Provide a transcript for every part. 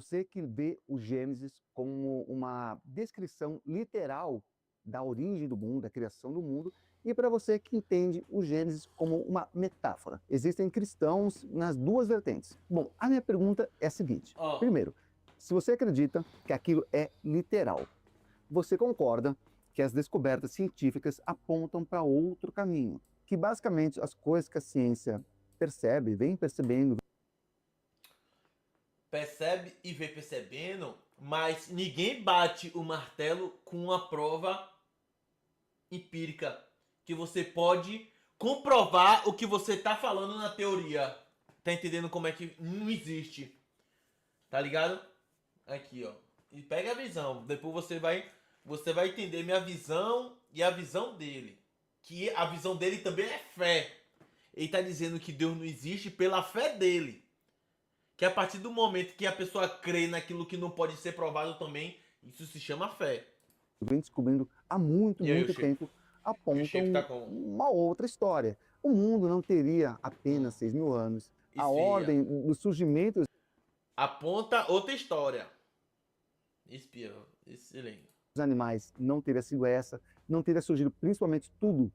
Você que vê o Gênesis como uma descrição literal da origem do mundo, da criação do mundo, e para você que entende o Gênesis como uma metáfora. Existem cristãos nas duas vertentes. Bom, a minha pergunta é a seguinte. Ó, Primeiro, se você acredita que aquilo é literal, você concorda que as descobertas científicas apontam para outro caminho, que basicamente as coisas que a ciência percebe, vem percebendo, percebe e vem percebendo, mas ninguém bate o martelo com uma prova empírica que você pode comprovar o que você tá falando na teoria. Tá entendendo como é que não existe? Tá ligado? Aqui, ó. E pega a visão. Depois você vai entender minha visão e a visão dele. Que a visão dele também é fé. Ele tá dizendo que Deus não existe pela fé dele. Que a partir do momento que a pessoa crê naquilo que não pode ser provado também, isso se chama fé. vem descobrindo há muito, E aí, o muito shape? tempo, E o shape tá apontam como? uma outra história. O mundo não teria apenas 6.000 anos. A Esfria. ordem do surgimento Aponta outra história. Espia. Excelente. dos animais não teria sido essa, não teria surgido principalmente tudo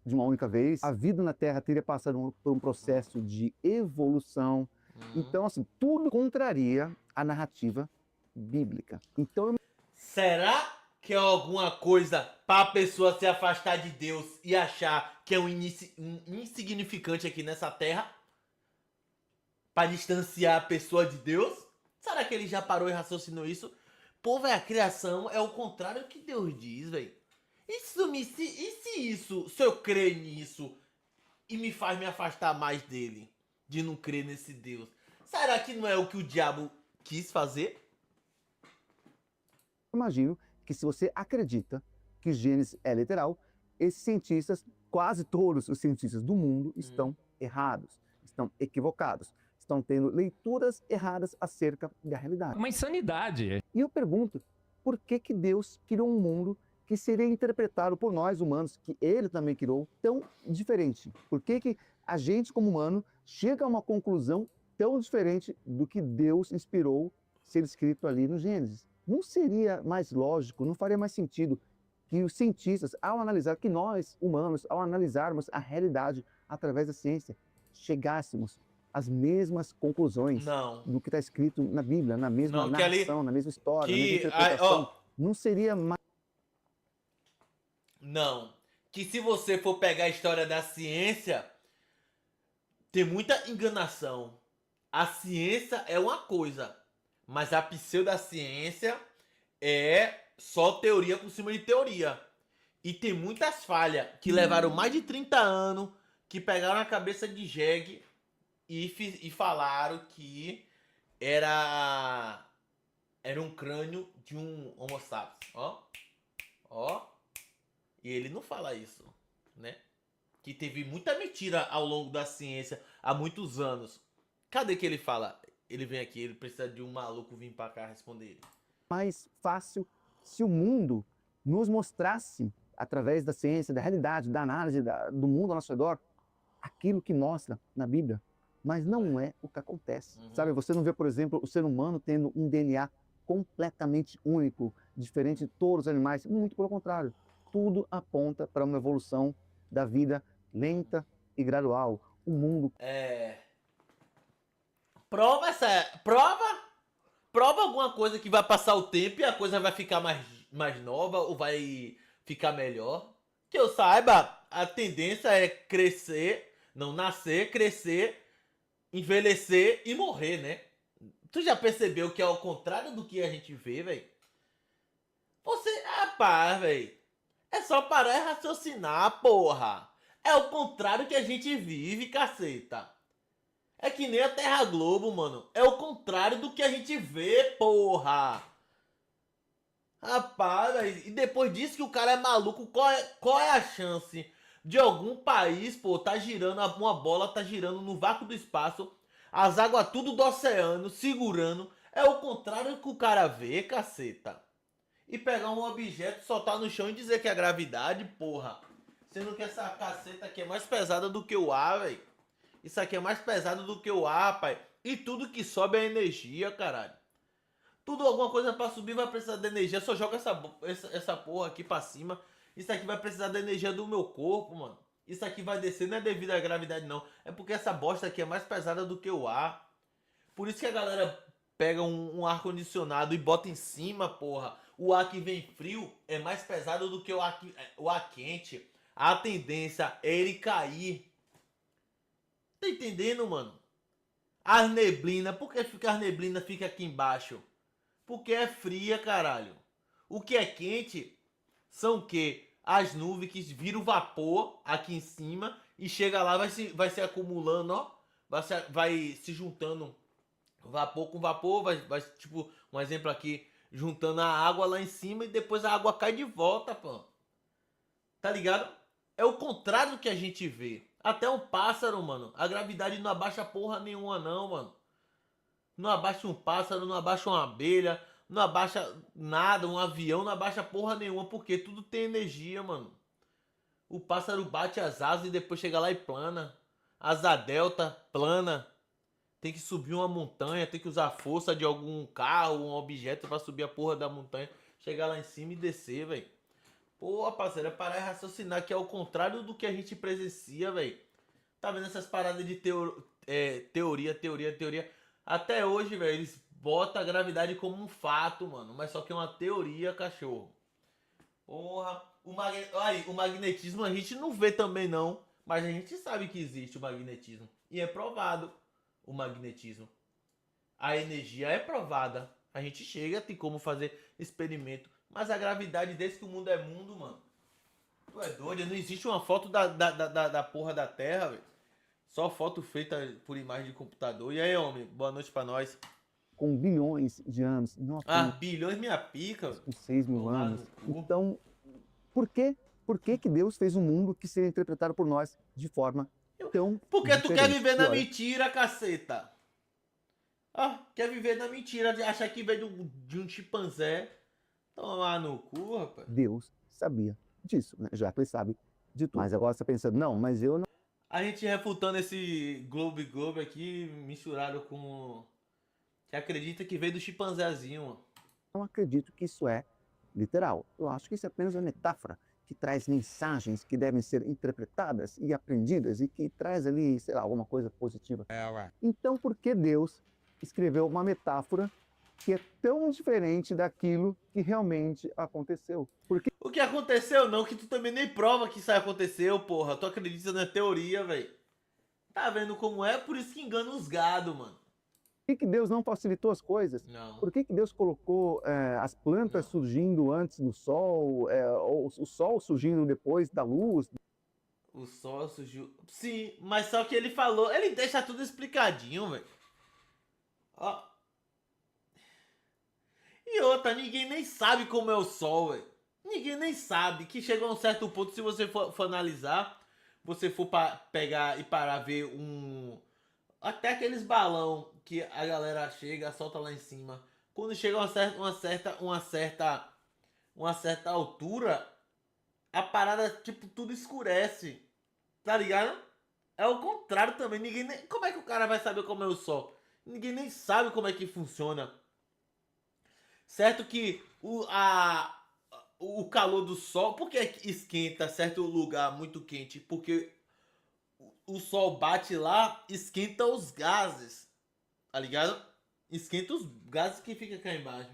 de uma única vez. A vida na Terra teria passado por um processo de evolução. Então, assim, tudo contraria a narrativa bíblica. Então, eu Será que é alguma coisa para a pessoa se afastar de Deus e achar que é um insignificante aqui nessa terra? Para distanciar a pessoa de Deus? Será que ele já parou e raciocinou isso? Pô, velho, a criação é o contrário do que Deus diz, velho. Se eu crer nisso e me faz me afastar mais dele, de não crer nesse Deus, será que não é o que o diabo quis fazer? imagino que se você acredita que Gênesis é literal, esses cientistas, quase todos os cientistas do mundo, estão errados, estão equivocados, estão tendo leituras erradas acerca da realidade. Uma insanidade. E eu pergunto, por que que Deus criou um mundo que seria interpretado por nós humanos, que Ele também criou, tão diferente? Por que que a gente, como humano, chega a uma conclusão tão diferente do que Deus inspirou ser escrito ali no Gênesis? Não seria mais lógico, não faria mais sentido que os cientistas, ao analisar, que nós, humanos, ao analisarmos a realidade através da ciência, chegássemos às mesmas conclusões Não. do que está escrito na Bíblia, na mesma Não, que ali. narração, na mesma história, na mesma Que. interpretação? Não seria mais Não. Que se você for pegar a história da ciência, tem muita enganação. A ciência é uma coisa, mas a pseudociência é só teoria por cima de teoria. E tem muitas falhas que levaram mais de 30 anos, que pegaram a cabeça de jegue e falaram que era um crânio de um Homo sapiens. Ó, ó. E ele não fala isso, né? Que teve muita mentira ao longo da ciência há muitos anos. Cadê que ele fala? Ele vem aqui, ele precisa de um maluco vir pra cá responder ele. mais fácil se o mundo nos mostrasse, através da ciência, da realidade, da análise do mundo ao nosso redor, aquilo que mostra na Bíblia. Mas não é o que acontece. Sabe, você não vê, por exemplo, o ser humano tendo um DNA completamente único, diferente de todos os animais. Muito pelo contrário. Tudo aponta para uma evolução da vida lenta e gradual. O mundo Prova essa. Prova alguma coisa que vai passar o tempo e a coisa vai ficar mais nova ou vai ficar melhor. Que eu saiba, a tendência é crescer, não nascer, crescer, envelhecer e morrer, né? Tu já percebeu que é ao contrário do que a gente vê, velho? Você, rapaz, velho. É só parar e raciocinar, porra. É o contrário que a gente vive, caceta. É que nem a Terra Globo, mano. É o contrário do que a gente vê, porra. Rapaz, véio, e depois disso que o cara é maluco, qual é a chance de algum país, pô, tá girando, uma bola tá girando no vácuo do espaço, as águas tudo do oceano, segurando. É o contrário que o cara vê, caceta. E pegar um objeto, soltar no chão e dizer que é gravidade, porra. Sendo que essa caceta aqui é mais pesada do que o ar, velho. Isso aqui é mais pesado do que o ar, pai. E tudo que sobe é energia, caralho. Tudo, alguma coisa pra subir vai precisar de energia. Só joga essa porra aqui pra cima. Isso aqui vai precisar da energia do meu corpo, mano. Isso aqui vai descer, não é devido à gravidade, não. É porque essa bosta aqui é mais pesada do que o ar. Por isso que a galera pega um ar-condicionado e bota em cima, porra. O ar que vem frio é mais pesado do que o ar quente. A tendência é ele cair. Tá entendendo, mano? As neblinas, por que as neblinas fica aqui embaixo? Porque é fria, caralho. O que é quente são o quê? As nuvens que viram vapor aqui em cima e chega lá, vai se acumulando, ó. Vai se juntando vapor com vapor, tipo, um exemplo aqui, juntando a água lá em cima e depois a água cai de volta, pô. Tá ligado? É o contrário do que a gente vê. Até um pássaro, mano. A gravidade não abaixa porra nenhuma, não, mano. Não abaixa um pássaro, não abaixa uma abelha, não abaixa nada, um avião, não abaixa porra nenhuma, porque tudo tem energia, mano. O pássaro bate as asas e depois chega lá e plana. Asa delta, plana. Tem que subir uma montanha, tem que usar a força de algum carro, um objeto pra subir a porra da montanha, chegar lá em cima e descer, velho. Pô, parceiro, é parar e raciocinar que é o contrário do que a gente presencia, velho. Tá vendo essas paradas de teoria? Até hoje, velho, eles botam a gravidade como um fato, mano. Mas só que é uma teoria, cachorro. Porra. O magnetismo a gente não vê também, não. Mas a gente sabe que existe o magnetismo. E é provado o magnetismo. A energia é provada. A gente chega, tem como fazer experimento. Mas a gravidade, desde que o mundo é mundo, mano. Tu é doido? Não existe uma foto da porra da Terra, velho. Só foto feita por imagem de computador. E aí, homem? Boa noite pra nós. Com bilhões de anos, não Ah, apenas bilhões minha pica. com 6.000 Tomar anos. no cu. Então, por que que Deus fez um mundo que seria interpretado por nós de forma tão Porque tu quer diferente? viver E na olha, mentira, caceta. Ah, quer viver na mentira de achar que veio de um chimpanzé. Tomar no cu, rapaz. Deus sabia disso, né? Já que ele sabe de tudo. Mas agora você está pensando, não, mas eu A gente refutando esse Globe aqui, misturado com... Que acredita que veio do chimpanzézinho, mano. não acredito que isso é literal. Eu acho que isso é apenas uma metáfora que traz mensagens que devem ser interpretadas e aprendidas e que traz ali, sei lá, alguma coisa positiva. Então, por que Deus escreveu uma metáfora que é tão diferente daquilo que realmente aconteceu? Porque O que aconteceu não, que tu também nem prova que isso aí aconteceu, porra. Tu acredita na teoria, velho. Tá vendo como é? Por isso que engana os gado, mano. que Deus não facilitou as coisas? Não. Por que Deus colocou as plantas Não. surgindo antes do sol, ou o sol surgindo depois da luz? O sol surgiu... Sim, mas só que ele falou... Ele deixa tudo explicadinho, velho. Ó. E outra, ninguém nem sabe como é o sol, velho. Ninguém nem sabe. Que chega a um certo ponto, se você for analisar, você for pegar e parar ver um... Até aqueles balão que a galera chega, solta lá em cima. Quando chega a uma certa altura, a parada, tipo, tudo escurece. Tá ligado? É o contrário também. Como é que o cara vai saber como é o sol? Ninguém nem sabe como é que funciona. Certo que o calor do sol... Por que esquenta certo lugar muito quente? Porque o sol bate lá, esquenta os gases. Tá ligado? Esquenta os gases que fica cá embaixo.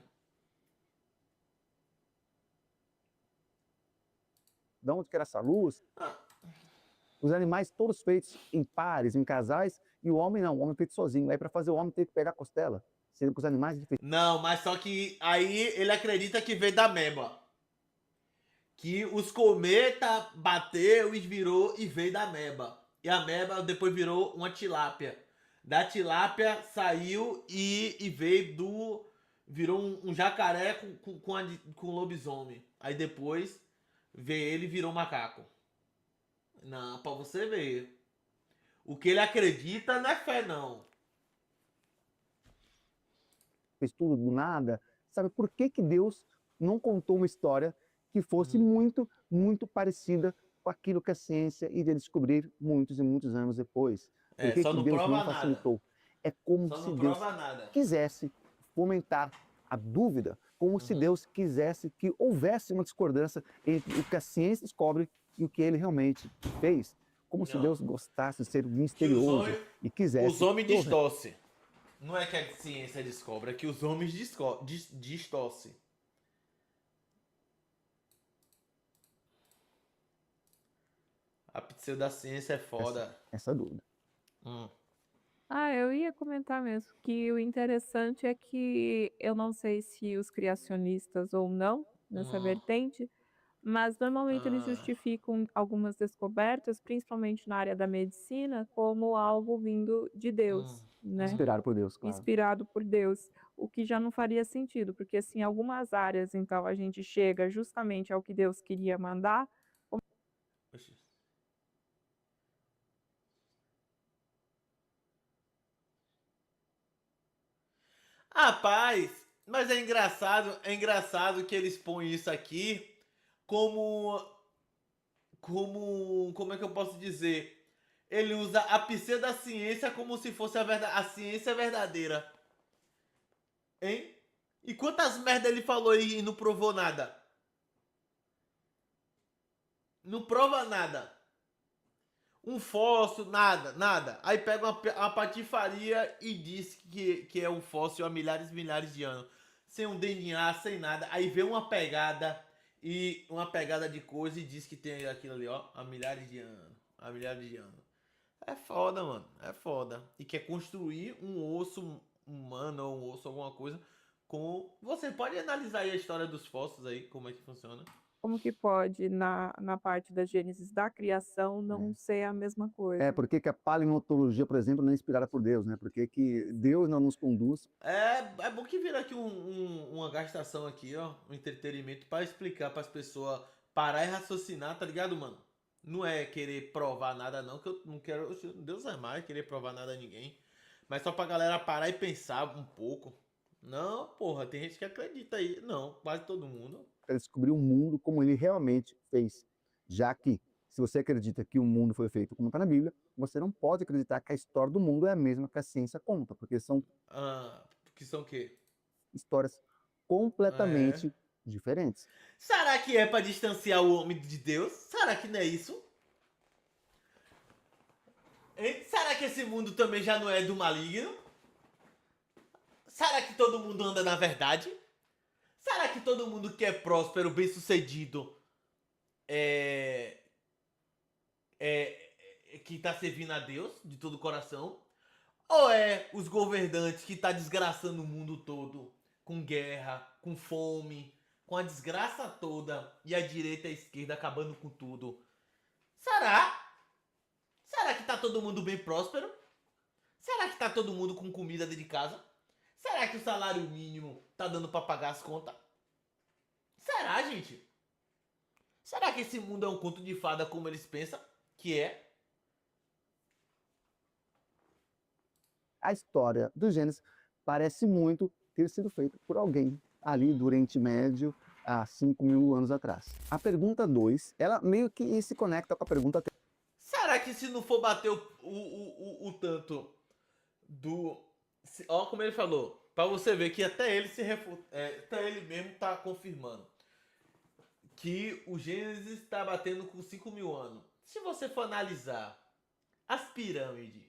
De onde que era essa luz? Ah, Os animais todos feitos em pares, em casais, e o homem não, o homem feito sozinho. Aí para fazer o homem ter que pegar a costela, sendo que os animais não, mas só que aí ele acredita que veio da meba. Que os cometa bateu e virou e veio da meba. E a meba depois virou uma tilápia. Da tilápia saiu e veio do... Virou um jacaré com lobisomem. Aí depois veio ele e virou macaco. Não, pra você ver. O que ele acredita não é fé, não. fez tudo do nada, sabe? Por que Deus não contou uma história que fosse muito, muito parecida com aquilo que a ciência iria descobrir muitos e muitos anos depois? Por É, que só que não Deus prova não nada. facilitou? É como Só se não Deus prova nada. quisesse fomentar a dúvida, como se Deus quisesse que houvesse uma discordância entre o que a ciência descobre e o que ele realmente fez. Como se Não. Deus gostasse de ser Que misterioso e quisesse... os homens distorcem. Não é que a ciência descobre, é que os homens distorcem. A pseudociência é foda. Essa dúvida. Eu ia comentar mesmo que o interessante é que eu não sei se os criacionistas ou não, nessa vertente, mas normalmente eles justificam algumas descobertas, principalmente na área da medicina, como algo vindo de Deus, né? Inspirado por Deus, claro. Inspirado por Deus, o que já não faria sentido, porque assim, algumas áreas, então, a gente chega justamente ao que Deus queria mandar. Rapaz, mas é engraçado que eles põem isso aqui como é que eu posso dizer? Ele usa a pseudociência como se fosse a ciência verdadeira. Hein? E quantas merda ele falou e não provou nada? Não prova nada. Um fóssil, nada. Aí pega uma patifaria e diz que é um fóssil há milhares e milhares de anos. Sem um DNA, sem nada. Aí vê uma pegada de coisa e diz que tem aquilo ali, ó, há milhares de anos. É foda, mano. É foda. E quer construir um osso humano ou um osso alguma coisa com... Você pode analisar aí a história dos fósseis aí, como é que funciona. Como que pode, na parte da Gênesis da criação, não ser a mesma coisa? Por que a paleontologia, por exemplo, não é inspirada por Deus, né? Por que Deus não nos conduz? É bom que vira aqui uma gastação aqui, ó, um entretenimento para explicar para as pessoas parar e raciocinar, tá ligado, mano? Não é querer provar nada não, que eu não quero, Deus é mais, querer provar nada a ninguém. Mas só pra galera parar e pensar um pouco. Não, porra, tem gente que acredita aí. Não, quase todo mundo. Para descobrir o mundo como ele realmente fez. Já que, se você acredita que o mundo foi feito como está na Bíblia, você não pode acreditar que a história do mundo é a mesma que a ciência conta, porque são... que são o quê? Histórias completamente diferentes. Será que é para distanciar o homem de Deus? Será que não é isso? Hein? Será que esse mundo também já não é do maligno? Será que todo mundo anda na verdade? Será que todo mundo que é próspero, bem-sucedido, que tá servindo a Deus de todo o coração? Ou é os governantes que tá desgraçando o mundo todo com guerra, com fome, com a desgraça toda e a direita e a esquerda acabando com tudo? Será? Será que tá todo mundo bem próspero? Será que tá todo mundo com comida dentro de casa? Será que o salário mínimo tá dando pra pagar as contas? Será, gente? Será que esse mundo é um conto de fada como eles pensam que é? A história do Gênesis parece muito ter sido feita por alguém ali do Oriente Médio há 5.000 anos atrás. A pergunta 2, ela meio que se conecta com a pergunta 3. Será que se não for bater o tanto do... Ó como ele falou, pra você ver que até ele se refuta, até ele mesmo tá confirmando que o Gênesis está batendo com 5.000 anos. Se você for analisar as pirâmides,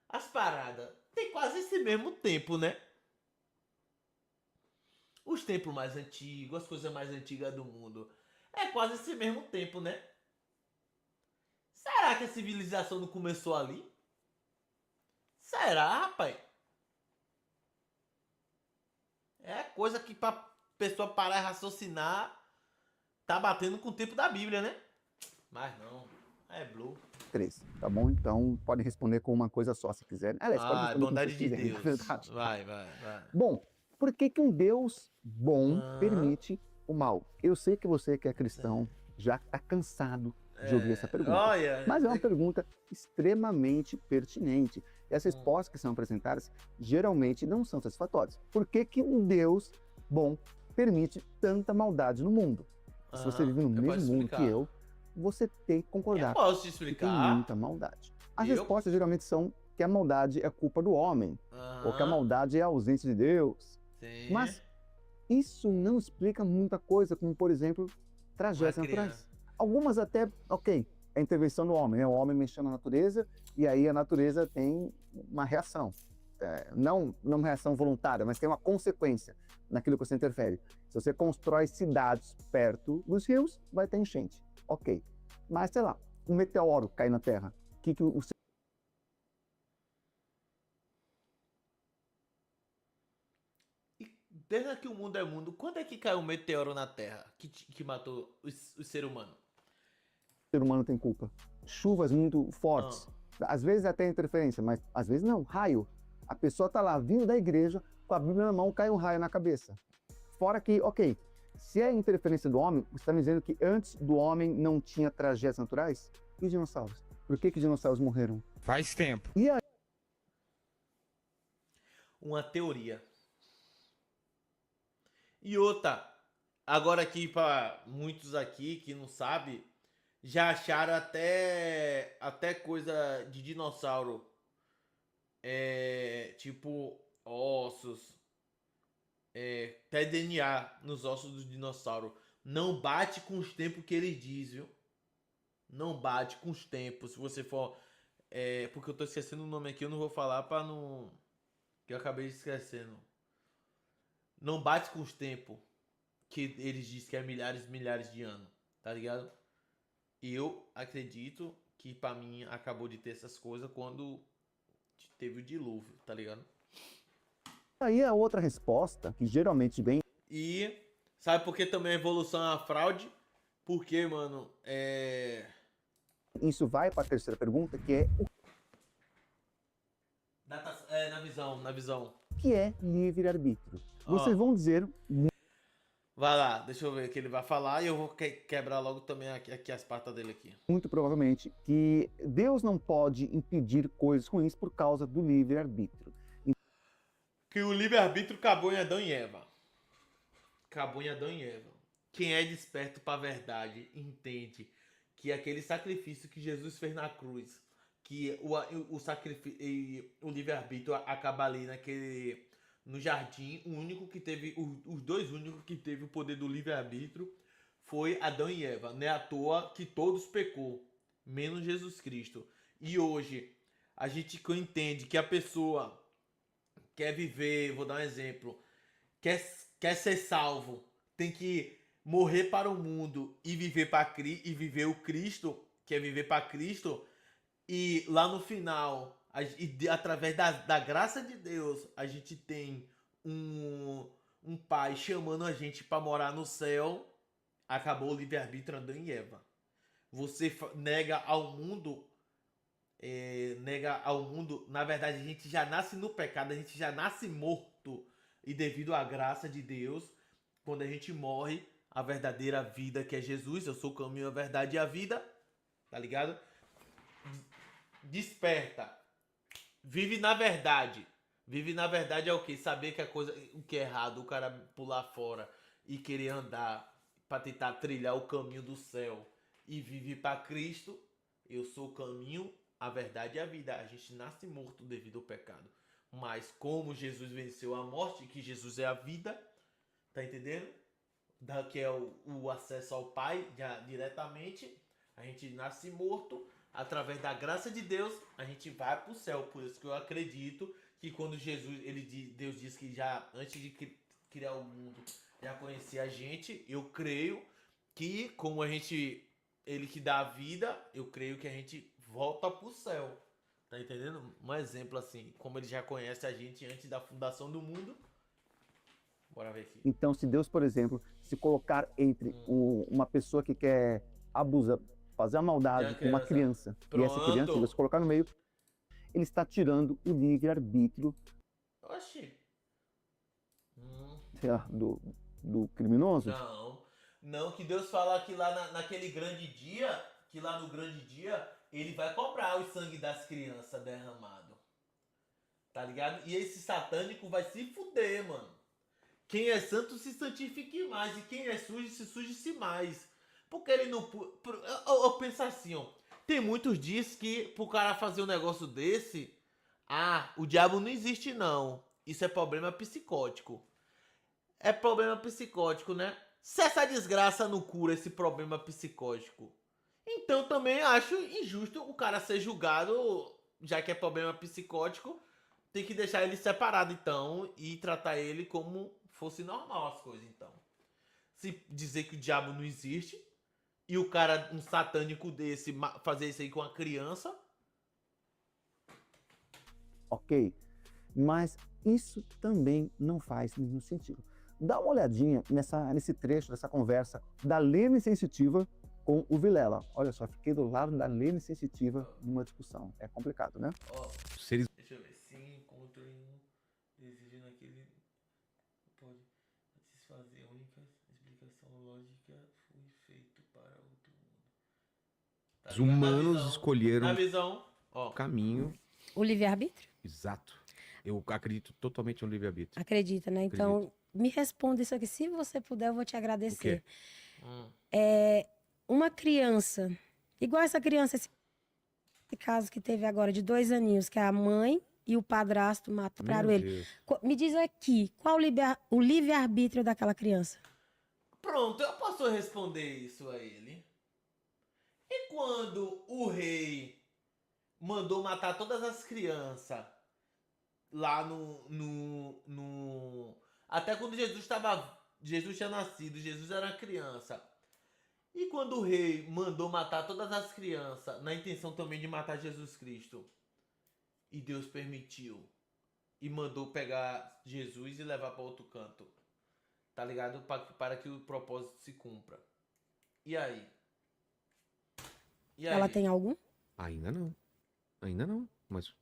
as paradas, tem quase esse mesmo tempo, né? Os templos mais antigos, as coisas mais antigas do mundo, é quase esse mesmo tempo, né? Será que a civilização não começou ali? Será, rapaz? É coisa que pra pessoa parar e raciocinar tá batendo com o tempo da Bíblia, né? Mas não, é blue. 3, tá bom? Então pode responder com uma coisa só se quiser. Aliás, pode responder bondade com de quiser, na Deus. verdade. Vai. Bom, por que um Deus bom permite o mal? Eu sei que você que é cristão já está cansado de ouvir essa pergunta. Mas é uma pergunta extremamente pertinente. E as respostas que são apresentadas geralmente não são satisfatórias. Por que um Deus bom permite tanta maldade no mundo? Se você vive no mesmo mundo que eu, você tem que concordar. Eu posso te que explicar. tem muita maldade. As respostas geralmente são que a maldade é culpa do homem, ou que a maldade é a ausência de Deus. Sim. Mas Isso não explica muita coisa, como, por exemplo, Uma tragédias criança. naturais. Algumas até, ok, é a intervenção do homem, né? O homem mexendo na natureza, e aí a natureza tem uma reação. Não uma reação voluntária, mas tem uma consequência naquilo que você interfere. Se você constrói cidades perto dos rios, vai ter enchente. Ok. Mas, sei lá, um meteoro cai na Terra. O que o E desde que o mundo é mundo, quando é que caiu um meteoro na Terra que matou o ser humano? ser humano tem culpa? Chuvas muito fortes. Ah, Às vezes até interferência, mas às vezes não. Raio. A pessoa tá lá vindo da igreja, com a Bíblia na mão, cai um raio na cabeça. Fora que, ok, se é interferência do homem, você está me dizendo que antes do homem não tinha tragédias naturais? E os dinossauros? Por que dinossauros morreram? Faz tempo. E aí, uma teoria. E outra, agora aqui para muitos aqui que não sabem, já acharam até coisa de dinossauro, tipo ossos, até DNA nos ossos do dinossauro. Não bate com os tempos que eles dizem, viu? Não bate com os tempos. Se você for, porque eu tô esquecendo o nome aqui, eu não vou falar para não, que eu acabei esquecendo. Não bate com os tempos que eles dizem que é milhares de anos, tá ligado? Eu acredito que pra mim acabou de ter essas coisas quando teve o dilúvio, tá ligado? aí a outra resposta, que geralmente vem E sabe por que também a evolução é uma fraude? Porque, mano, isso vai para a terceira pergunta, que é o na visão. que é livre-arbítrio. Ó. Vocês vão dizer, Vai lá, deixa eu ver o que ele vai falar e eu vou quebrar logo também aqui as patas dele aqui. muito provavelmente, que Deus não pode impedir coisas ruins por causa do livre-arbítrio. Que o livre-arbítrio acabou em Adão e Eva. Acabou em Adão e Eva. Quem é desperto pra verdade entende que aquele sacrifício que Jesus fez na cruz, que o sacrifício, o livre-arbítrio acaba ali no jardim, o único que teve, os dois únicos que teve o poder do livre-arbítrio foi Adão e Eva. Não é à toa que todos pecou, menos Jesus Cristo. E hoje a gente entende que a pessoa quer viver, vou dar um exemplo, quer ser salvo, tem que morrer para o mundo e viver e viver o Cristo, quer viver para Cristo, e lá no final, através da graça de Deus, a gente tem um pai chamando a gente para morar no céu. Acabou o livre-arbítrio Adão e Eva. Você nega ao mundo, na verdade a gente já nasce no pecado, a gente já nasce morto. E devido à graça de Deus, quando a gente morre, a verdadeira vida que é Jesus, eu sou o caminho, a verdade e a vida, tá ligado? Desperta. Vive na verdade. Vive na verdade é o que? Saber que o que é errado, o cara pular fora e querer andar para tentar trilhar o caminho do céu e vive para Cristo. Eu sou o caminho, a verdade e a vida. A gente nasce morto devido ao pecado. Mas como Jesus venceu a morte, que Jesus é a vida, tá entendendo? Que é o acesso ao Pai diretamente, a gente nasce morto, através da graça de Deus, a gente vai pro céu. Por isso que eu acredito que quando Deus diz que já antes de criar o mundo, já conhecia a gente, eu creio que como ele que dá a vida, eu creio que a gente volta pro céu. Tá entendendo? Um exemplo assim, como ele já conhece a gente antes da fundação do mundo. Bora ver aqui. Então, se Deus, por exemplo, se colocar entre uma pessoa que quer abusar, fazer a maldade com uma criança, e essa criança, Deus colocar no meio, ele está tirando o livre-arbítrio do criminoso. Não, que Deus fala que lá naquele grande dia, que lá no grande dia, ele vai cobrar o sangue das crianças derramado. Tá ligado? E esse satânico vai se fuder, mano. Quem é santo se santifique mais. E quem é sujo se suje-se mais. Porque ele não... Eu penso assim, ó. Tem muitos dias que pro cara fazer um negócio desse... Ah, o diabo não existe não. Isso é problema psicótico. é problema psicótico, né? Se essa desgraça não cura esse problema psicótico, então também acho injusto o cara ser julgado, já que é problema psicótico, tem que deixar ele separado então e tratar ele como fosse normal as coisas então. Se dizer que o diabo não existe e o cara, um satânico desse, fazer isso aí com uma criança, ok? Mas isso também não faz nenhum sentido. Dá uma olhadinha nesse trecho dessa conversa da Lene Sensitiva com o Vilela. Olha só, fiquei do lado da Lene Sensitiva numa discussão. É complicado, né? ó, Seres deixa eu ver, se encontro em um desejo naquele, pode satisfazer a única explicação lógica foi feito para outro mundo. Tá ligado? humanos escolheram Na visão, ó, o caminho O livre-arbítrio? exato. Eu acredito totalmente no livre-arbítrio. Acredita, né? Então, me responda isso aqui. Se você puder, eu vou te agradecer. Uma criança, igual essa criança, esse caso que teve agora de 2 aninhos, que a mãe e o padrasto mataram Meu ele. Deus. Me diz aqui, qual o livre-arbítrio daquela criança? pronto, eu posso responder isso a ele. E quando o rei mandou matar todas as crianças lá até quando Jesus tinha nascido, Jesus era criança. E quando o rei mandou matar todas as crianças, na intenção também de matar Jesus Cristo, e Deus permitiu, e mandou pegar Jesus e levar para outro canto, tá ligado? Para que o propósito se cumpra. E aí? E aí? Ela tem algum? Ainda não. Ainda não. Mas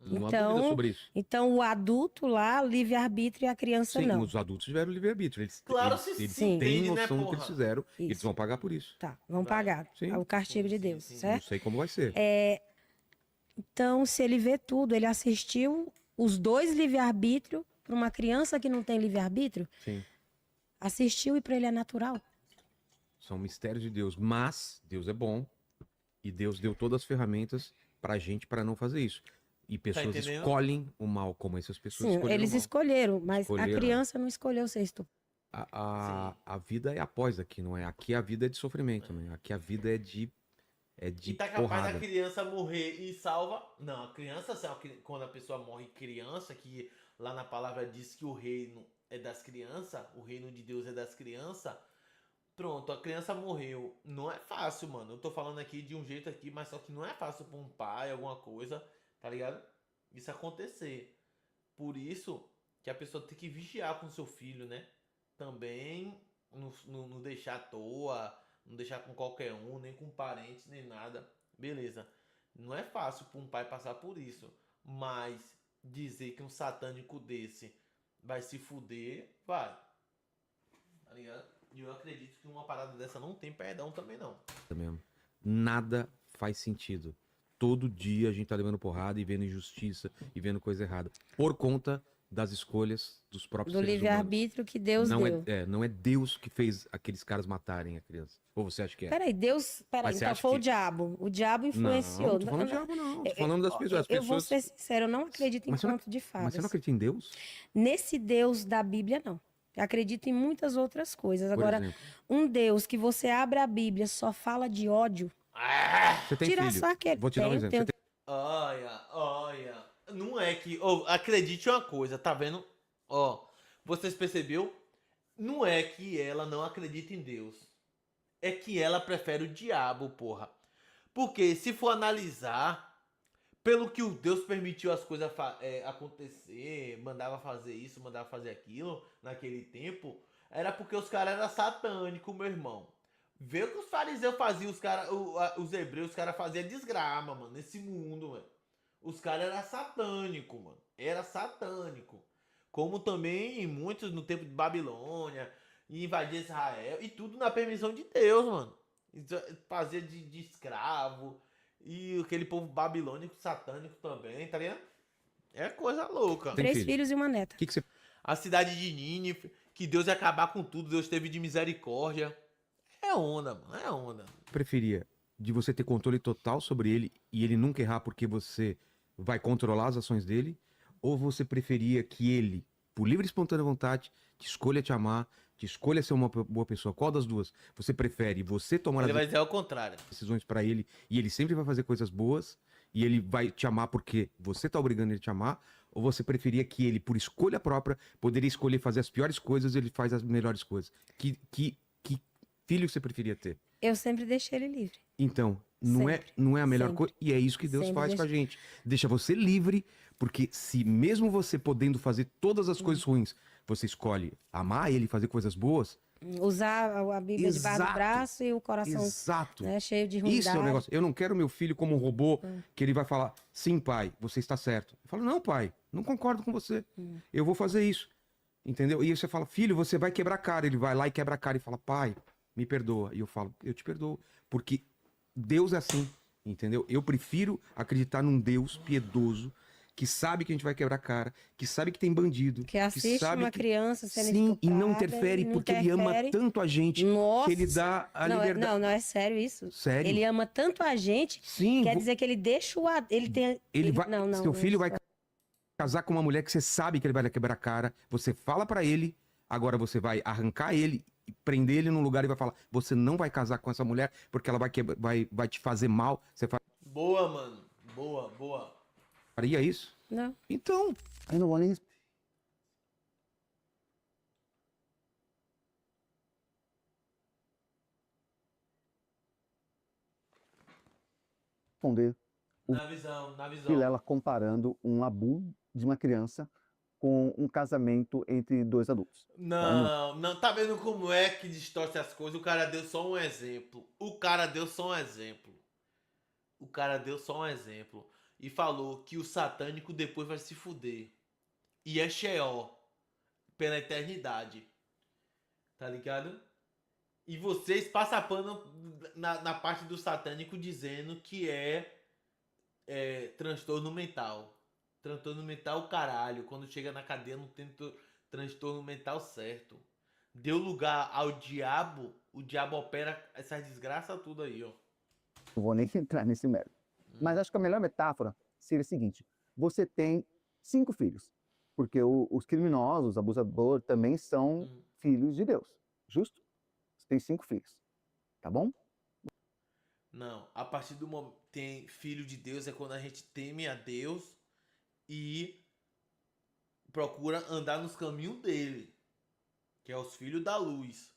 não há Então, dúvida sobre isso. Então, o adulto lá, livre-arbítrio, e a criança Sim, não. os adultos tiveram livre-arbítrio. Eles, Claro, eles, se eles sim. têm entende, né, noção do que porra? eles fizeram e eles Isso. vão pagar por isso. Tá, vão Vai. pagar. Sim. O castigo de Sim, Deus, sim. Não certo? sei como vai ser. Então, se ele vê tudo, ele assistiu os 2 livre-arbítrio para uma criança que não tem livre-arbítrio, Sim. assistiu e para ele é natural. São mistérios de Deus. Mas Deus é bom e Deus deu todas as ferramentas pra gente para não fazer isso. E pessoas entendendo? escolhem o mal, como essas pessoas Sim, escolheram eles o mal. escolheram, mas Escolheram. a criança não escolheu ser estuprada. A vida é após aqui, não é? Aqui a vida é de sofrimento, né? Aqui a vida é de E tá capaz porrada. da criança morrer e salva. Não, a criança, quando a pessoa morre criança, que lá na palavra diz que o reino é das crianças, o reino de Deus é das crianças. Pronto, a criança morreu. Não é fácil, mano. Eu tô falando aqui de um jeito aqui, mas só que não é fácil pra um pai, alguma coisa, tá ligado? Isso acontecer. Por isso que a pessoa tem que vigiar com seu filho, né? Também não deixar à toa, não deixar com qualquer um, nem com parentes, nem nada. Beleza. Não é fácil para um pai passar por isso. Mas dizer que um satânico desse vai se fuder, vai. Tá ligado? E eu acredito que uma parada dessa não tem perdão também, não. mesmo. Nada faz sentido. Todo dia a gente tá levando porrada e vendo injustiça e vendo coisa errada. Por conta das escolhas dos próprios Do seres humanos. livre-arbítrio que Deus Não deu. não é Deus que fez aqueles caras matarem a criança. Ou você acha que é? Peraí, Mas você então acha foi que- o diabo. O diabo influenciou. Não, tô falando de diabo, não. Tô falando das pessoas. As Eu vou pessoas... ser sincero, eu não acredito em Mas você não- conto de fadas. Mas você não acredita em Deus? Nesse Deus da Bíblia, não. Eu acredito em muitas outras coisas. Por Agora, exemplo, um Deus que você abre a Bíblia só fala de ódio, você tem tira filho. só aquele. Vou te dar um exemplo. Você tem- Olha. Não é que. Acredite uma coisa, tá vendo? Ó, vocês percebeu? Não é que ela não acredita em Deus. É que ela prefere o diabo, porra. Porque se for analisar, pelo que o Deus permitiu as coisas acontecer, mandava fazer isso, mandava fazer aquilo, naquele tempo, era porque os caras eram satânicos, meu irmão. Vê o que os fariseus faziam, os hebreus, os caras faziam desgrama, mano, nesse mundo, mano. Os caras eram satânicos, mano. Era satânico. Como também em muitos no tempo de Babilônia, e invadir Israel, e tudo na permissão de Deus, mano. Fazia de escravo, e aquele povo babilônico, satânico também, tá ligado? É coisa louca. Tem 3 filho? filhos e uma neta. O que você A cidade de Nínive, que Deus ia acabar com tudo, Deus teve de misericórdia. É onda, mano, é onda. preferia? De você ter controle total sobre ele e ele nunca errar porque você vai controlar as ações dele? Ou você preferia que ele por livre e espontânea vontade, te escolha te amar, te escolha ser uma boa pessoa. Qual das duas? Você prefere você tomar Ele as vai dizer ao contrário. decisões pra ele e ele sempre vai fazer coisas boas e ele vai te amar porque você tá obrigando ele a te amar? Ou você preferia que ele, por escolha própria, poderia escolher fazer as piores coisas e ele faz as melhores coisas? Que filho você preferia ter? Eu sempre deixei ele livre. Então, não é, Sempre, não é a melhor sempre. coisa. E é isso que Deus Sempre faz com a deixa- gente. Deixa você livre, porque se mesmo você podendo fazer todas as coisas ruins, você escolhe amar ele, fazer coisas boas. Usar a Bíblia debaixo do Exato. braço e o coração, Exato. né, cheio de Isso ruindade. é o negócio. Eu não quero meu filho como um robô que ele vai falar, sim, pai, você está certo. Eu falo, não, pai, não concordo com você. Eu vou fazer isso. Entendeu? E você fala, filho, você vai quebrar a cara. Ele vai lá e quebra a cara e fala, pai, me perdoa. E eu falo, eu te perdoo. Porque Deus é assim, entendeu? Eu prefiro acreditar num Deus piedoso que sabe que a gente vai quebrar a cara, que sabe que tem bandido, Que assiste sabe uma que... criança sendo Sim, e não estuprada, interfere, não porque ele ama interfere. tanto a gente Nossa! que ele dá a Não, liberdade. não é sério isso. Sério? Ele ama tanto a gente, Sim, quer dizer que ele deixa o... Ele tem... ele vai, Não, não. seu não. filho vai casar com uma mulher que você sabe que ele vai quebrar a cara, você fala pra ele, agora você vai arrancar ele, e prender ele num lugar e vai falar, você não vai casar com essa mulher porque ela vai te fazer mal. Você Boa, mano. Boa, boa. faria isso? Não. Então, Eu não vou nem responder Na visão, na visão. Vilela comparando um abuso de uma criança com um casamento entre dois adultos. Não, não, tá vendo como é que distorce as coisas? O cara deu só um exemplo. O cara deu só um exemplo. O cara deu só um exemplo. E falou que o satânico depois vai se fuder. E é Sheol. Pela eternidade. Tá ligado? E vocês passam pano na parte do satânico dizendo que é transtorno mental. Transtorno mental, caralho. Quando chega na cadeia não tem transtorno mental certo. Deu lugar ao diabo, o diabo opera essas desgraças tudo aí, ó. Não vou nem entrar nesse mérito. Mas acho que a melhor metáfora seria a seguinte: você tem 5 filhos, porque os criminosos, os abusadores, também são filhos de Deus, justo? Você tem 5 filhos, tá bom? Não, a partir do momento tem filho de Deus é quando a gente teme a Deus e procura andar nos caminhos dele, que é os filhos da luz.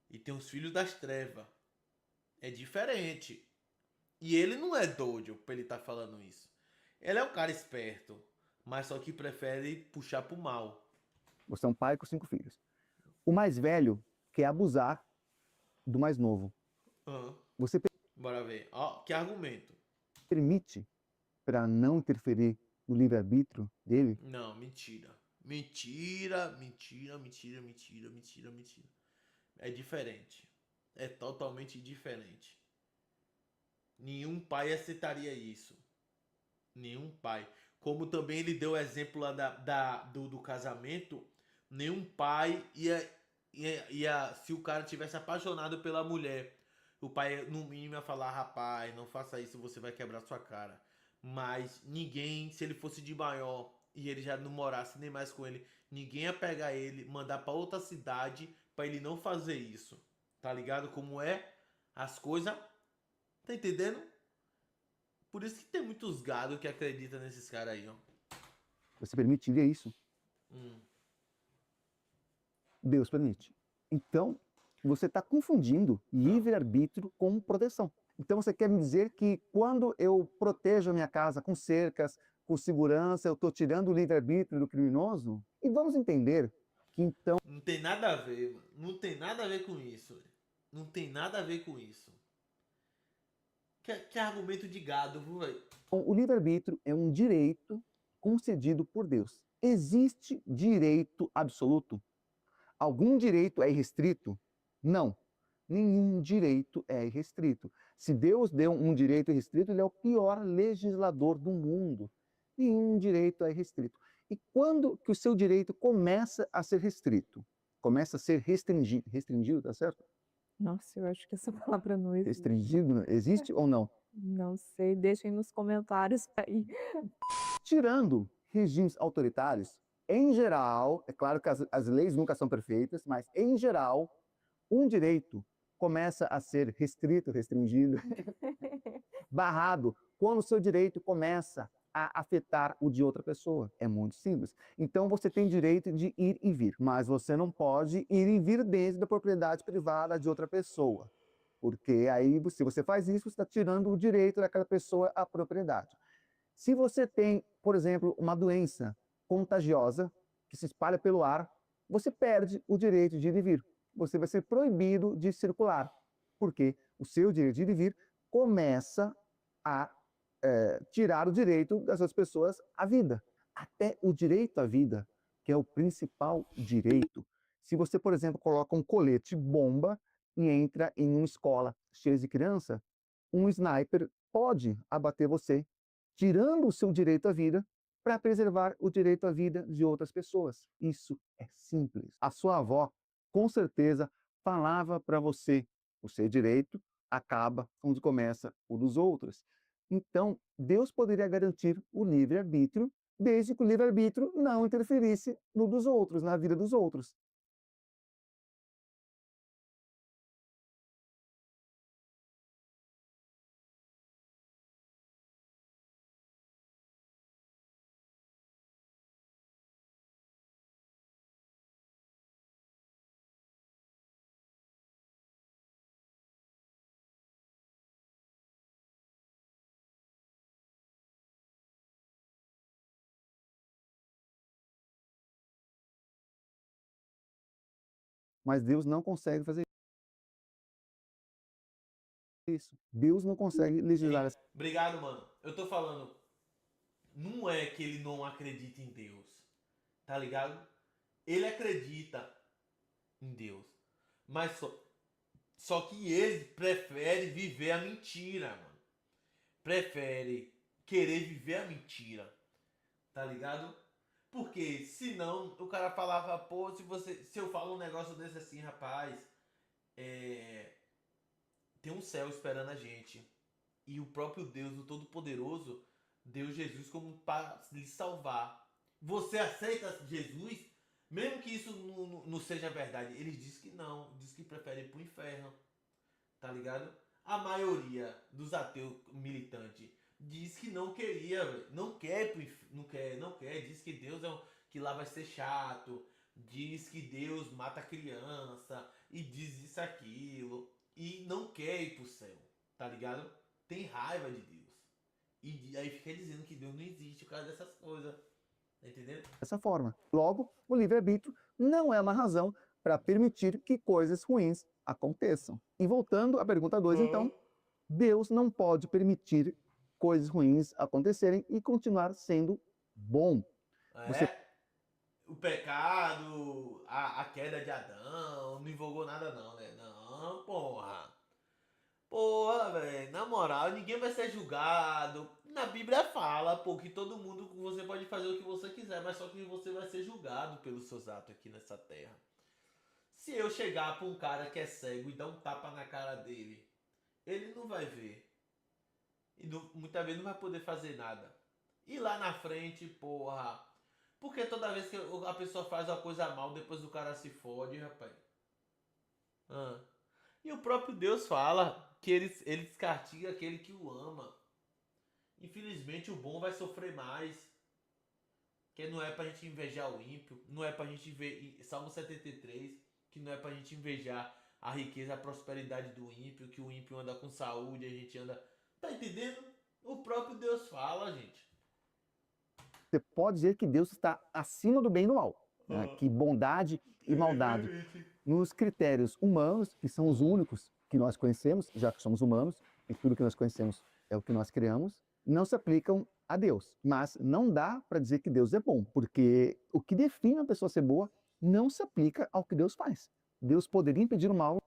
E tem os filhos das trevas. É diferente. E ele não é doido pra ele estar falando isso. Ele é um cara esperto, mas só que prefere puxar pro mal. Você é um pai com 5 filhos. O mais velho quer abusar do mais novo. Você Bora ver. Ó, que argumento. permite para não interferir no livre-arbítrio dele? Não, mentira. Mentira, mentira, mentira, mentira, mentira, mentira. É diferente. É totalmente diferente. Nenhum pai aceitaria isso. Nenhum pai. Como também ele deu o exemplo lá do casamento, nenhum pai ia, se o cara tivesse apaixonado pela mulher, o pai no mínimo ia falar, rapaz, não faça isso, você vai quebrar sua cara. Mas ninguém, se ele fosse de maior e ele já não morasse nem mais com ele, ninguém ia pegar ele, mandar pra outra cidade pra ele não fazer isso. Tá ligado como é as coisas? Tá entendendo? Por isso que tem muitos gados que acreditam nesses caras aí, ó. Você permitiria isso? Deus permite. Então, você está confundindo livre-arbítrio com proteção. Então, você quer me dizer que quando eu protejo a minha casa com cercas, com segurança, eu estou tirando o livre-arbítrio do criminoso? E vamos entender que, então, Não tem nada a ver, mano. Não tem nada a ver com isso. Velho. Não tem nada a ver com isso. Que argumento de gado, viu, velho? o livre-arbítrio é um direito concedido por Deus. Existe direito absoluto? Algum direito é irrestrito? Não. Nenhum direito é irrestrito. Se Deus deu um direito irrestrito, ele é o pior legislador do mundo. Nenhum direito é irrestrito. E quando que o seu direito começa a ser restrito? Começa a ser restringido, tá certo? Nossa, eu acho que essa palavra não existe. Restringido, existe ou não? Não sei, deixem nos comentários aí. Tirando regimes autoritários, em geral, é claro que as leis nunca são perfeitas, mas em geral, um direito começa a ser restrito, restringido, barrado, quando o seu direito começa a afetar o de outra pessoa. É muito simples. Então você tem direito de ir e vir, mas você não pode ir e vir dentro da propriedade privada de outra pessoa. Porque aí, se você faz isso, você está tirando o direito daquela pessoa à propriedade. Se você tem, por exemplo, uma doença contagiosa que se espalha pelo ar, você perde o direito de ir e vir. Você vai ser proibido de circular, porque o seu direito de ir e vir começa a tirar o direito dessas pessoas à vida. Até o direito à vida, que é o principal direito. Se você, por exemplo, coloca um colete bomba e entra em uma escola cheia de criança, um sniper pode abater você, tirando o seu direito à vida para preservar o direito à vida de outras pessoas. Isso é simples. A sua avó, com certeza, falava para você: o seu direito acaba onde começa o dos outros. Então, Deus poderia garantir o livre-arbítrio, desde que o livre-arbítrio não interferisse no dos outros, na vida dos outros. Mas Deus não consegue fazer isso. Deus não consegue legislar. Ei, obrigado, mano. Eu tô falando, não é que ele não acredita em Deus, tá ligado? Ele acredita em Deus, mas só que ele prefere viver a mentira, mano. Prefere querer viver a mentira, tá ligado? Porque senão o cara falava, pô, se eu falo um negócio desse assim, rapaz, é, tem um céu esperando a gente. E o próprio Deus, o Todo-Poderoso, deu Jesus como para lhe salvar. Você aceita Jesus? Mesmo que isso não seja verdade. Ele diz que não. Diz que prefere ir pro inferno. Tá ligado? A maioria dos ateus militantes diz que não queria, véio. Não quer ir pro inferno. Não quer. Diz que Deus que lá vai ser chato. Diz que Deus mata a criança. E diz isso, aquilo. E não quer ir pro céu. Tá ligado? Tem raiva de Deus. E aí fica dizendo que Deus não existe por causa dessas coisas. Tá entendendo? Dessa forma. Logo, o livre-arbítrio não é uma razão para permitir que coisas ruins aconteçam. E voltando à pergunta 2, então, Deus não pode permitir coisas ruins acontecerem e continuar sendo bom. Você O pecado, a queda de Adão, não invocou nada não, né? Não, porra. Porra, velho, na moral, ninguém vai ser julgado. Na Bíblia fala, pô, que todo mundo, você pode fazer o que você quiser, mas só que você vai ser julgado pelos seus atos aqui nessa terra. Se eu chegar pra um cara que é cego e dar um tapa na cara dele, ele não vai ver. E muitas vezes não vai poder fazer nada. E lá na frente, porra. Porque toda vez que a pessoa faz uma coisa mal, depois o cara se fode, rapaz. Ah. E o próprio Deus fala que ele castiga aquele que o ama. Infelizmente o bom vai sofrer mais. Que não é pra gente invejar o ímpio. Não é pra gente ver. Salmo 73. Que não é pra gente invejar a riqueza, a prosperidade do ímpio. Que o ímpio anda com saúde, a gente anda. Tá entendendo? O próprio Deus fala, gente. pode dizer que Deus está acima do bem e do mal. Né? Que bondade e maldade, nos critérios humanos, que são os únicos que nós conhecemos, já que somos humanos, e tudo que nós conhecemos é o que nós criamos, não se aplicam a Deus. Mas não dá para dizer que Deus é bom, porque o que define uma pessoa ser boa não se aplica ao que Deus faz. Deus poderia impedir o mal.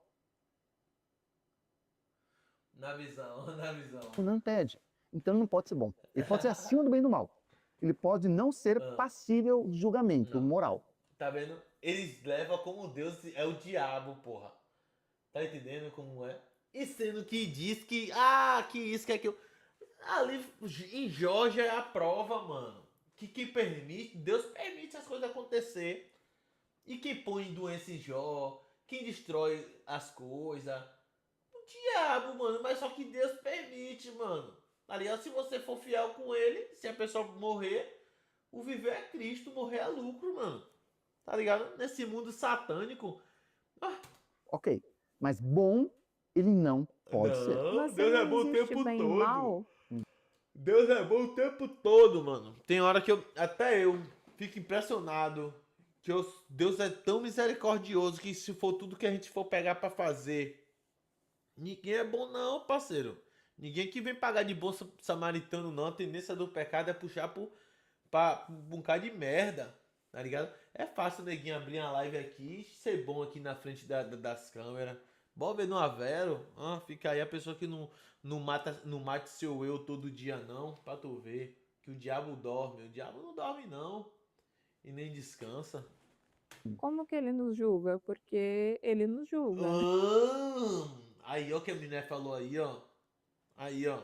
Na visão. Não impede. Então ele não pode ser bom. Ele pode ser acima do bem e do mal. Ele pode não ser passível de julgamento moral. Tá vendo? Eles levam como Deus é o diabo, porra. Tá entendendo como é? E sendo que diz que, que isso, que aquilo. Ali em Jó já é a prova, mano. que permite, Deus permite as coisas acontecer. E quem põe doença em Jó, quem destrói as coisas, o diabo, mano. Mas só que Deus permite, mano. Tá ligado? Se você for fiel com ele, se a pessoa morrer, o viver é Cristo, morrer é lucro, mano. Tá ligado? Nesse mundo satânico. Ok. Mas bom, ele não pode ser. Não, Mas se Deus é não bom o existe tempo bem e todo. mal, Deus é bom o tempo todo, mano. Tem hora que até eu fico impressionado que Deus é tão misericordioso que se for tudo que a gente for pegar pra fazer, ninguém é bom não, parceiro. Ninguém que vem pagar de bom samaritano não. A tendência do pecado é puxar pra um bocado de merda, tá ligado? É fácil o neguinho abrir uma live aqui, ser bom aqui na frente das câmeras. Bora ver no Avero. Fica aí a pessoa que não mate seu eu todo dia não, pra tu ver. Que o diabo dorme. O diabo não dorme não. E nem descansa. como que ele nos julga? Porque ele nos julga, né? Aí, ó, o que a mulher falou aí, ó. Aí, ó.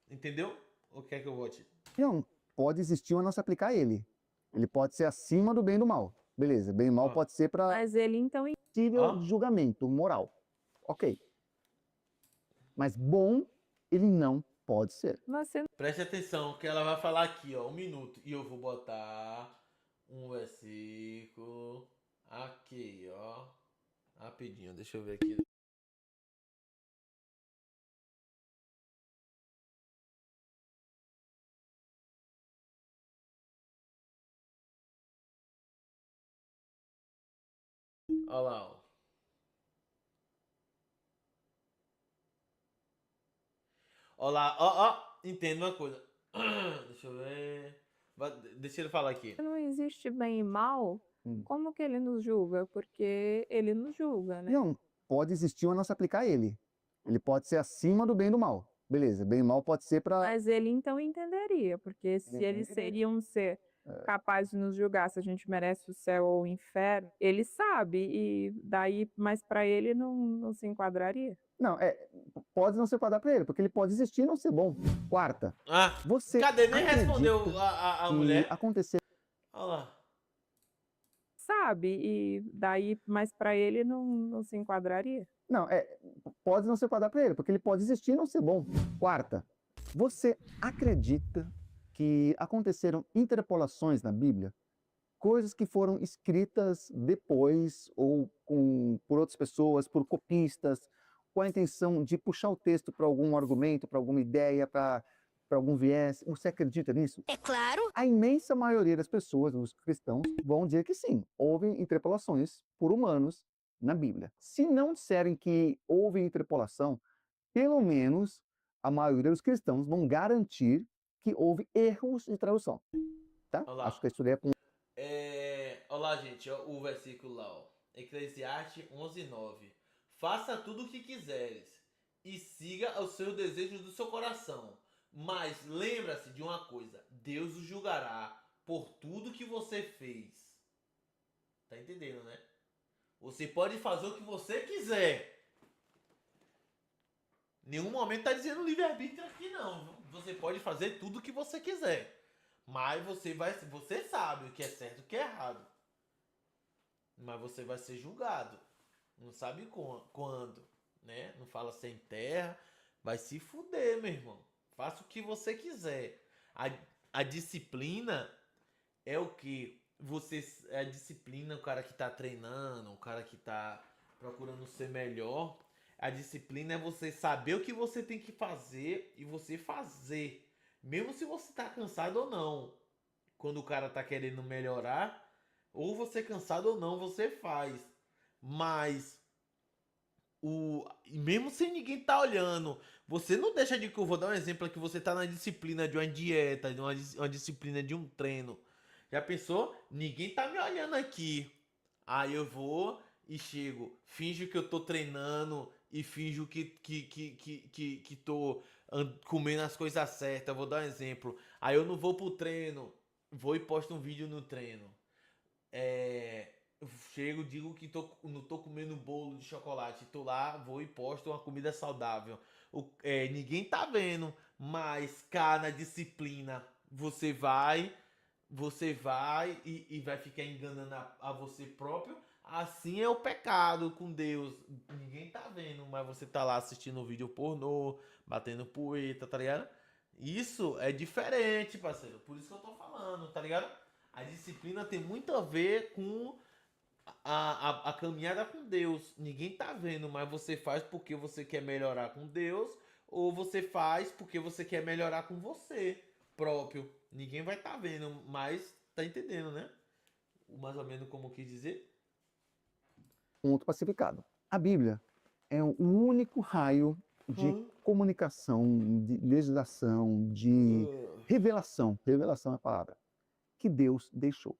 Entendeu? O que é que eu vou te... Não, pode existir, mas não se aplicar a ele. Ele pode ser acima do bem e do mal. Beleza, bem e mal Ah. pode ser para Mas ele então possível julgamento moral. Ok. Mas bom, ele não pode ser. você Preste atenção que ela vai falar aqui, ó, 1 minuto. E eu vou botar um versículo aqui, ó. Rapidinho, deixa eu ver aqui. Olha lá, ó. Olha lá, ó. Entenda uma coisa. Deixa eu ver. Deixa ele falar aqui. não existe bem e mal, como que ele nos julga? Porque ele nos julga, né? Não, pode existir, mas não se aplicar a ele. Ele pode ser acima do bem e do mal. Beleza, bem e mal pode ser para Mas ele então entenderia, porque se ele seria um ser capaz de nos julgar se a gente merece o céu ou o inferno, ele sabe, e daí, mas para ele não se enquadraria. Não, pode não ser quadrado para ele, porque ele pode existir e não ser bom. Quarta, você Cadê? Nem acredita respondeu a que mulher. aconteceu Olha lá. Sabe, e daí, mas para ele não se enquadraria. Não, pode não ser quadrado para ele, porque ele pode existir e não ser bom. Quarta, você acredita que aconteceram interpolações na Bíblia? Coisas que foram escritas depois ou por outras pessoas, por copistas, com a intenção de puxar o texto para algum argumento, para alguma ideia, para algum viés. Você acredita nisso? É claro. A imensa maioria das pessoas, os cristãos, vão dizer que sim, houve interpolações por humanos na Bíblia. Se não disserem que houve interpolação, pelo menos a maioria dos cristãos vão garantir que houve erros de tradução. Tá? Olá. Acho que eu estudei com... Olá, gente, ó, o versículo lá, ó. Eclesiastes 11:9. Faça tudo o que quiseres e siga os seus desejos do seu coração. Mas lembra-se de uma coisa: Deus o julgará por tudo que você fez. Tá entendendo, né? Você pode fazer o que você quiser. Nenhum momento tá dizendo livre-arbítrio aqui, não. Você pode fazer tudo o que você quiser. Mas você sabe o que é certo e o que é errado. Mas você vai ser julgado. Não sabe quando, né? Não fala sem terra. Vai se fuder, meu irmão. Faça o que você quiser. A disciplina é o que? A disciplina, o cara que tá treinando, o cara que tá procurando ser melhor. A disciplina é você saber o que você tem que fazer e você fazer. Mesmo se você tá cansado ou não. Quando o cara tá querendo melhorar, ou você cansado ou não, você faz. Mas mesmo sem ninguém tá olhando, você não deixa de... Eu vou dar um exemplo aqui. Você tá na disciplina de uma dieta, de uma disciplina de um treino. Já pensou? Ninguém tá me olhando aqui. Aí eu vou e chego, finjo que eu tô treinando e finjo que tô comendo as coisas certas. Vou dar um exemplo. Aí eu não vou pro treino, vou e posto um vídeo no treino. Eu chego, digo que não tô comendo bolo de chocolate. Tô lá, vou e posto uma comida saudável. Ninguém tá vendo, mas cá na disciplina você vai você vai e vai ficar enganando a você próprio. Assim é o pecado com Deus. Ninguém tá vendo, mas você tá lá assistindo um vídeo pornô, batendo poeta, tá ligado? Isso é diferente, parceiro. Por isso que eu tô falando, tá ligado? A disciplina tem muito a ver com a caminhada com Deus. Ninguém tá vendo, mas você faz porque você quer melhorar com Deus, ou você faz porque você quer melhorar com você próprio. Ninguém vai tá vendo, mas tá entendendo, né? Mais ou menos como eu quis dizer. Ponto pacificado. A Bíblia é o único raio de comunicação, de legislação, de revelação. Revelação é a palavra. Que Deus deixou.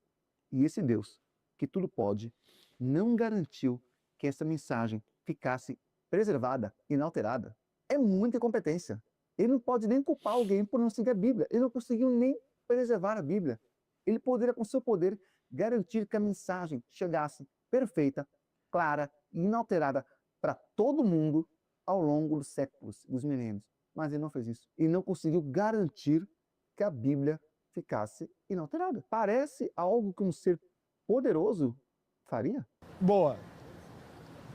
E esse Deus, que tudo pode, não garantiu que essa mensagem ficasse preservada, inalterada. É muita incompetência. Ele não pode nem culpar alguém por não seguir a Bíblia. Ele não conseguiu nem preservar a Bíblia. Ele poderia, com seu poder, garantir que a mensagem chegasse perfeita, clara e inalterada para todo mundo ao longo dos séculos, dos milênios. Mas ele não fez isso. E não conseguiu garantir que a Bíblia ficasse inalterada. Parece algo que um ser poderoso faria? Boa.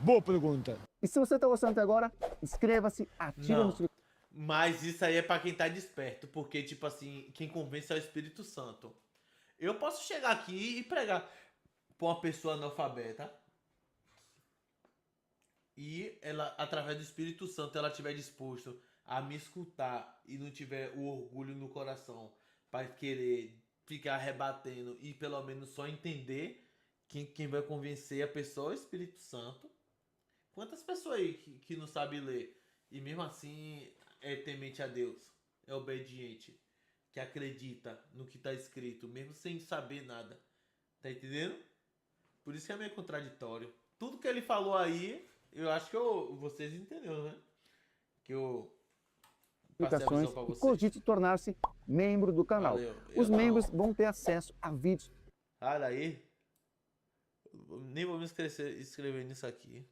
Boa pergunta. E se você está gostando até agora, inscreva-se, ativa no sininho. Mas isso aí é pra quem tá desperto, porque, tipo assim, quem convence é o Espírito Santo. Eu posso chegar aqui e pregar pra uma pessoa analfabeta e ela, através do Espírito Santo, ela estiver disposto a me escutar e não tiver o orgulho no coração para querer ficar rebatendo e pelo menos só entender, quem vai convencer a pessoa é o Espírito Santo. Quantas pessoas aí que não sabem ler e mesmo assim é temente a Deus, é obediente, que acredita no que está escrito, mesmo sem saber nada. Tá entendendo? Por isso que é meio contraditório. Tudo que ele falou aí, eu acho que vocês entenderam, né? Que eu passei a visão pra E vocês. cogite tornar-se membro do canal. Valeu. Os membros vão ter acesso a vídeos. Olha aí. Nem vou me inscrever nisso aqui.